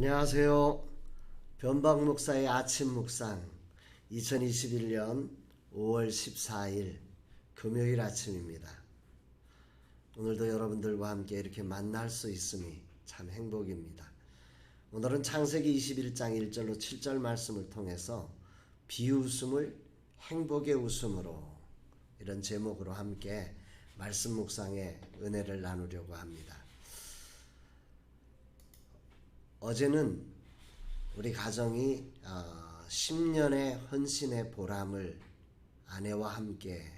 안녕하세요. 변박 목사의 아침 묵상 2021년 5월 14일 금요일 아침입니다. 오늘도 여러분들과 함께 이렇게 만날 수 있음이 참 행복입니다. 오늘은 창세기 21장 1절로 7절 말씀을 통해서 비웃음을 행복의 웃음으로 이런 제목으로 함께 말씀 묵상의 은혜를 나누려고 합니다. 어제는 우리 가정이 10년의 헌신의 보람을 아내와 함께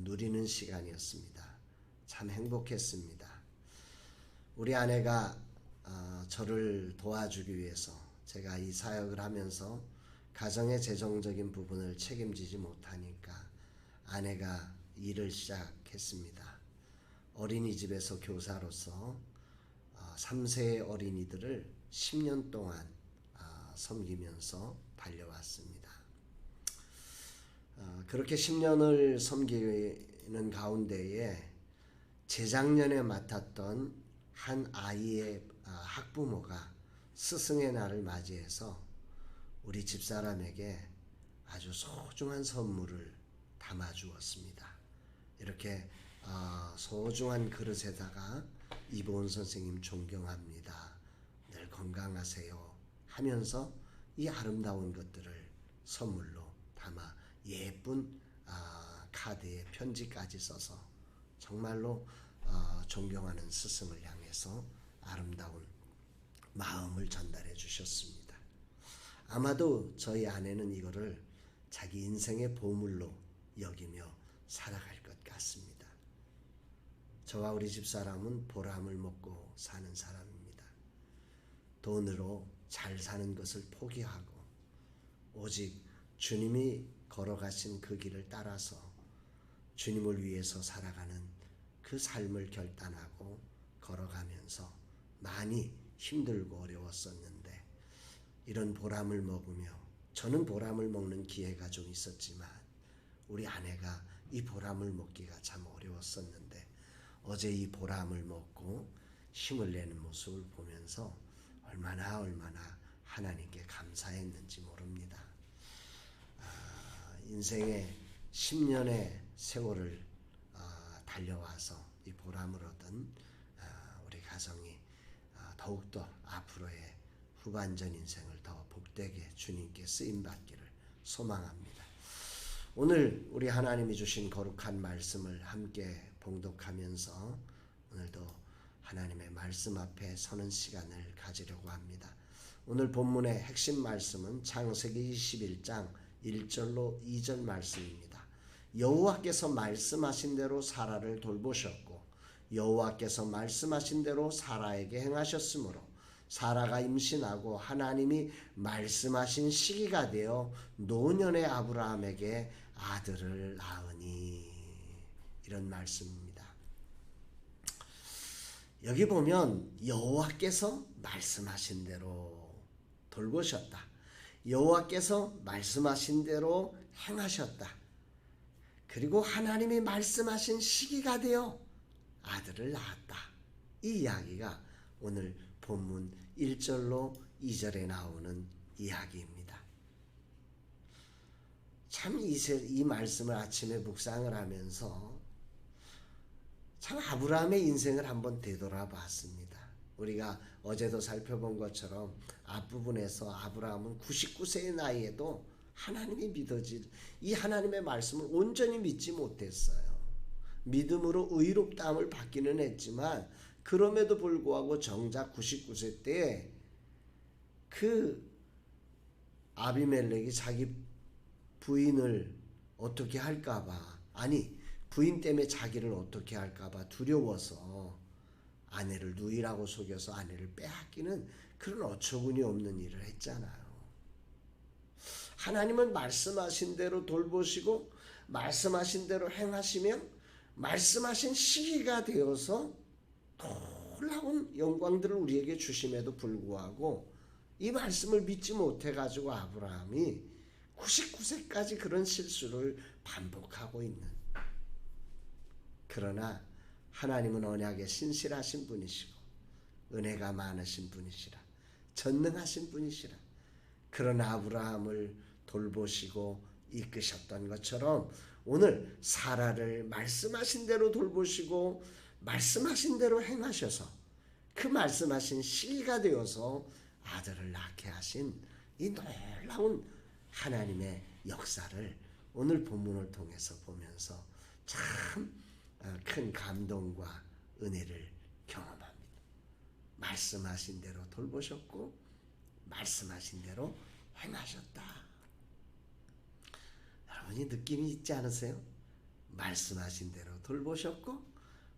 누리는 시간이었습니다. 참 행복했습니다. 우리 아내가 저를 도와주기 위해서 제가 이 사역을 하면서 가정의 재정적인 부분을 책임지지 못하니까 아내가 일을 시작했습니다. 어린이집에서 교사로서 3세의 어린이들을 10년 동안 섬기면서 달려왔습니다. 그렇게 10년을 섬기는 가운데에 재작년에 맡았던 한 아이의 학부모가 스승의 날을 맞이해서 우리 집사람에게 아주 소중한 선물을 담아주었습니다. 이렇게 소중한 그릇에다가 이보은 선생님 존경합니다. 늘 건강하세요 하면서 이 아름다운 것들을 선물로 담아 예쁜 카드에 편지까지 써서 정말로 존경하는 스승을 향해서 아름다운 마음을 전달해 주셨습니다. 아마도 저희 아내는 이거를 자기 인생의 보물로 여기며 살아갈 것 같습니다. 저와 우리 집사람은 보람을 먹고 사는 사람입니다. 돈으로 잘 사는 것을 포기하고 오직 주님이 걸어가신 그 길을 따라서 주님을 위해서 살아가는 그 삶을 결단하고 걸어가면서 많이 힘들고 어려웠었는데 이런 보람을 먹으며 저는 보람을 먹는 기회가 좀 있었지만 우리 아내가 이 보람을 먹기가 참 어려웠었는데 어제 이 보람을 먹고 힘을 내는 모습을 보면서 얼마나 하나님께 감사했는지 모릅니다. 인생의 10년의 세월을 달려와서 이 보람을 얻은 우리 가정이 더욱더 앞으로의 후반전 인생을 더 복되게 주님께 쓰임받기를 소망합니다. 오늘 우리 하나님이 주신 거룩한 말씀을 함께 봉독하면서 오늘도 하나님의 말씀 앞에 서는 시간을 가지려고 합니다. 오늘 본문의 핵심 말씀은 창세기 21장 1절로 2절 말씀입니다. 여호와께서 말씀하신 대로 사라를 돌보셨고 여호와께서 말씀하신 대로 사라에게 행하셨으므로 사라가 임신하고 하나님이 말씀하신 시기가 되어 노년의 아브라함에게 아들을 낳으니 이런 말씀입니다. 여기 보면 여호와께서 말씀하신 대로 돌보셨다. 여호와께서 말씀하신 대로 행하셨다. 그리고 하나님이 말씀하신 시기가 되어 아들을 낳았다. 이 이야기가 오늘 본문 1절로 2절에 나오는 이야기입니다. 참 이 말씀을 아침에 묵상을 하면서 참 아브라함의 인생을 한번 되돌아봤습니다. 우리가 어제도 살펴본 것처럼 앞부분에서 아브라함은 99세의 나이에도 하나님이 이 하나님의 말씀을 온전히 믿지 못했어요. 믿음으로 의롭다함을 받기는 했지만 그럼에도 불구하고 정작 99세 때 그 아비멜렉이 자기 부인을 어떻게 할까봐 부인 때문에 자기를 어떻게 할까봐 두려워서 아내를 누이라고 속여서 아내를 빼앗기는 그런 어처구니 없는 일을 했잖아요. 하나님은 말씀하신 대로 돌보시고 말씀하신 대로 행하시면 말씀하신 시기가 되어서 놀라운 영광들을 우리에게 주심에도 불구하고 이 말씀을 믿지 못해가지고 아브라함이 99세까지 그런 실수를 반복하고 있는, 그러나 하나님은 언약에 신실하신 분이시고 은혜가 많으신 분이시라 전능하신 분이시라. 그런 아브라함을 돌보시고 이끄셨던 것처럼 오늘 사라를 말씀하신 대로 돌보시고 말씀하신 대로 행하셔서 그 말씀하신 시기가 되어서 아들을 낳게 하신 이 놀라운 하나님의 역사를 오늘 본문을 통해서 보면서 참 큰 감동과 은혜를 경험합니다. 말씀하신 대로 돌보셨고 말씀하신 대로 행하셨다. 여러분이 느낌이 있지 않으세요? 말씀하신 대로 돌보셨고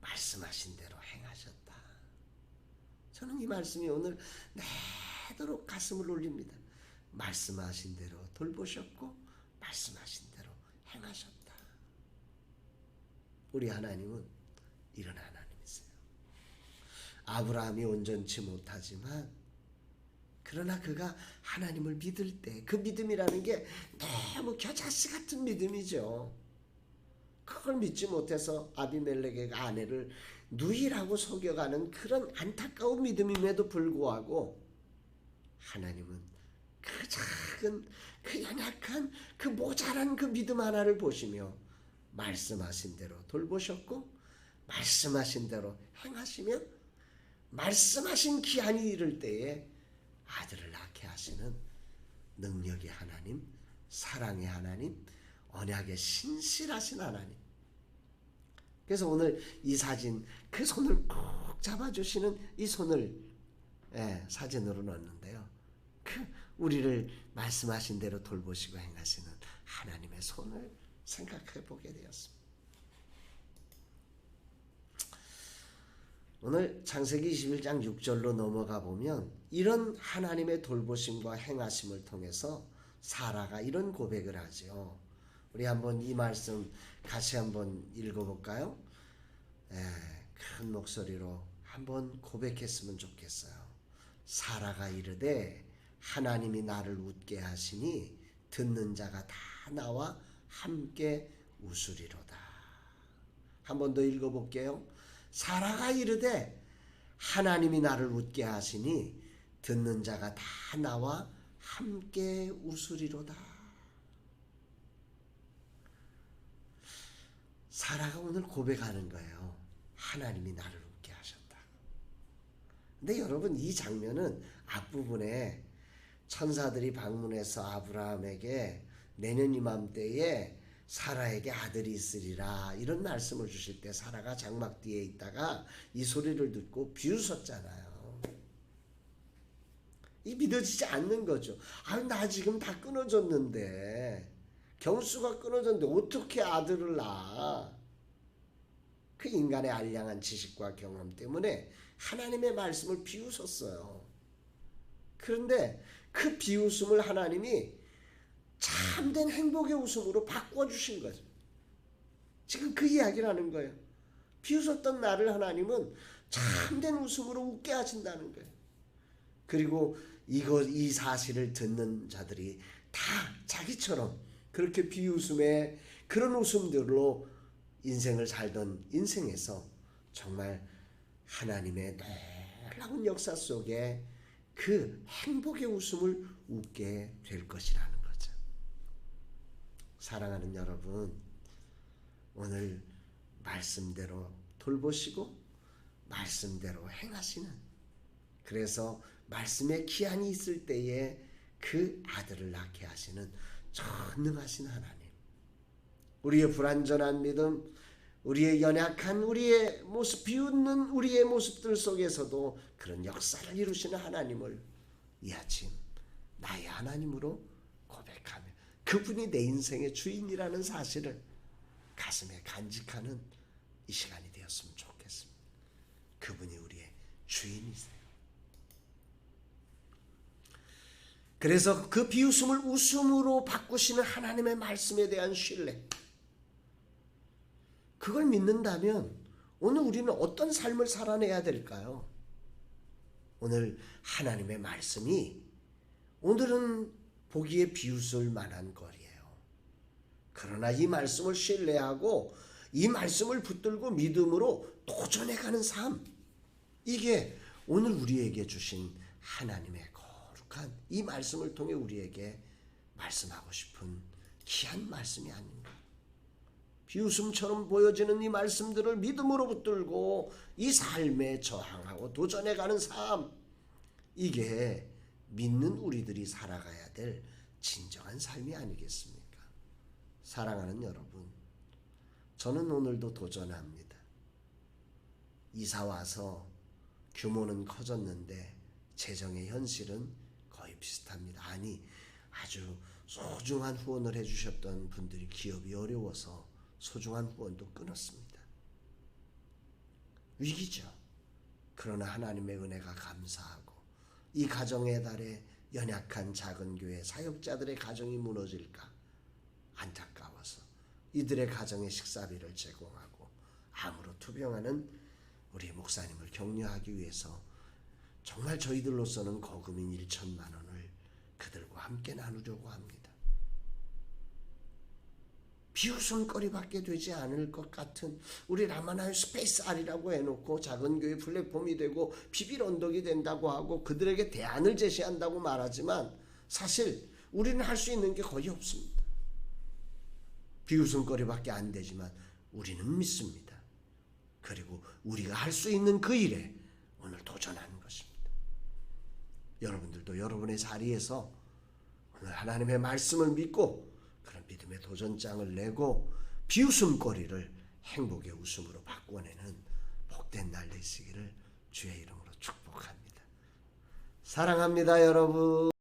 말씀하신 대로 행하셨다. 저는 이 말씀이 오늘 내도록 가슴을 울립니다. 말씀하신 대로 돌보셨고 말씀하신 대로 행하셨다. 우리 하나님은 이런 하나님이세요. 아브라함이 온전치 못하지만 그러나 그가 하나님을 믿을 때 그 믿음이라는 게 너무 겨자씨 같은 믿음이죠. 그걸 믿지 못해서 아비멜렉의 아내를 누이라고 속여가는 그런 안타까운 믿음임에도 불구하고 하나님은 그 작은 그 연약한 그 모자란 그 믿음 하나를 보시며 말씀하신 대로 돌보셨고 말씀하신 대로 행하시며 말씀하신 기한이 이를 때에 아들을 낳게 하시는 능력의 하나님, 사랑의 하나님, 언약의 신실하신 하나님. 그래서 오늘 이 사진, 그 손을 꼭 잡아주시는 이 손을 사진으로 넣었는데요. 그 우리를 말씀하신 대로 돌보시고 행하시는 하나님의 손을 생각해 보게 되었습니다. 오늘 창세기 21장 6절로 넘어가 보면 이런 하나님의 돌보심과 행하심을 통해서 사라가 이런 고백을 하죠. 우리 한번 이 말씀 같이 한번 읽어볼까요? 큰 목소리로 한번 고백했으면 좋겠어요. 사라가 이르되 하나님이 나를 웃게 하시니 듣는 자가 다 나와 함께 웃으리로다. 한 번 더 읽어볼게요. 사라가 이르되 하나님이 나를 웃게 하시니 듣는 자가 다 나와 함께 웃으리로다. 사라가 오늘 고백하는 거예요. 하나님이 나를 웃게 하셨다. 근데 여러분 이 장면은 앞부분에 천사들이 방문해서 아브라함에게 내년 이맘때에 사라에게 아들이 있으리라 이런 말씀을 주실 때 사라가 장막 뒤에 있다가 이 소리를 듣고 비웃었잖아요. 이 믿어지지 않는 거죠. 나 지금 다 끊어졌는데 경수가 끊어졌는데 어떻게 아들을 낳아? 그 인간의 알량한 지식과 경험 때문에 하나님의 말씀을 비웃었어요. 그런데 그 비웃음을 하나님이 참된 행복의 웃음으로 바꿔주신 거죠. 지금 그 이야기를 하는 거예요. 비웃었던 나를 하나님은 참된 웃음으로 웃게 하신다는 거예요. 그리고 이 사실을 듣는 자들이 다 자기처럼 그렇게 비웃음에 그런 웃음들로 인생을 살던 인생에서 정말 하나님의 놀라운 역사 속에 그 행복의 웃음을 웃게 될 것이라는 거죠. 사랑하는 여러분, 오늘 말씀대로 돌보시고 말씀대로 행하시는, 그래서 말씀의 기한이 있을 때에 그 아들을 낳게 하시는 전능하신 하나님, 우리의 불완전한 믿음, 우리의 연약한 우리의 모습, 비웃는 우리의 모습들 속에서도 그런 역사를 이루시는 하나님을 이 아침 나의 하나님으로 고백하며 그분이 내 인생의 주인이라는 사실을 가슴에 간직하는 이 시간이 되었으면 좋겠습니다. 그분이 우리의 주인이세요. 그래서 그 비웃음을 웃음으로 바꾸시는 하나님의 말씀에 대한 신뢰, 그걸 믿는다면 오늘 우리는 어떤 삶을 살아내야 될까요? 오늘 하나님의 말씀이 오늘은 보기에 비웃을 만한 거리예요. 그러나 이 말씀을 신뢰하고 이 말씀을 붙들고 믿음으로 도전해가는 삶, 이게 오늘 우리에게 주신 하나님의 축복한 이 말씀을 통해 우리에게 말씀하고 싶은 귀한 말씀이 아닌가. 비웃음처럼 보여지는 이 말씀들을 믿음으로 붙들고 이 삶에 저항하고 도전해가는 삶, 이게 믿는 우리들이 살아가야 될 진정한 삶이 아니겠습니까? 사랑하는 여러분, 저는 오늘도 도전합니다. 이사 와서 규모는 커졌는데 재정의 현실은 거의 비슷합니다. 아니, 아주 소중한 후원을 해주셨던 분들이 기업이 어려워서 소중한 후원도 끊었습니다. 위기죠. 그러나 하나님의 은혜가 감사하고 이 가정의 달에 연약한 작은 교회 사역자들의 가정이 무너질까 안타까워서 이들의 가정의 식사비를 제공하고 암으로 투병하는 우리 목사님을 격려하기 위해서 정말 저희들로서는 거금인 1천만 원을 그들과 함께 나누려고 합니다. 비웃음거리밖에 되지 않을 것 같은 우리 라마나의 스페이스 R이라고 해놓고 작은 교회 플랫폼이 되고 비빌 언덕이 된다고 하고 그들에게 대안을 제시한다고 말하지만 사실 우리는 할 수 있는 게 거의 없습니다. 비웃음거리밖에 안 되지만 우리는 믿습니다. 그리고 우리가 할 수 있는 그 일에 오늘 도전하는 것입니다. 여러분들도 여러분의 자리에서 오늘 하나님의 말씀을 믿고 그런 믿음의 도전장을 내고 비웃음거리를 행복의 웃음으로 바꿔내는 복된 날 되시기를 주의 이름으로 축복합니다. 사랑합니다, 여러분.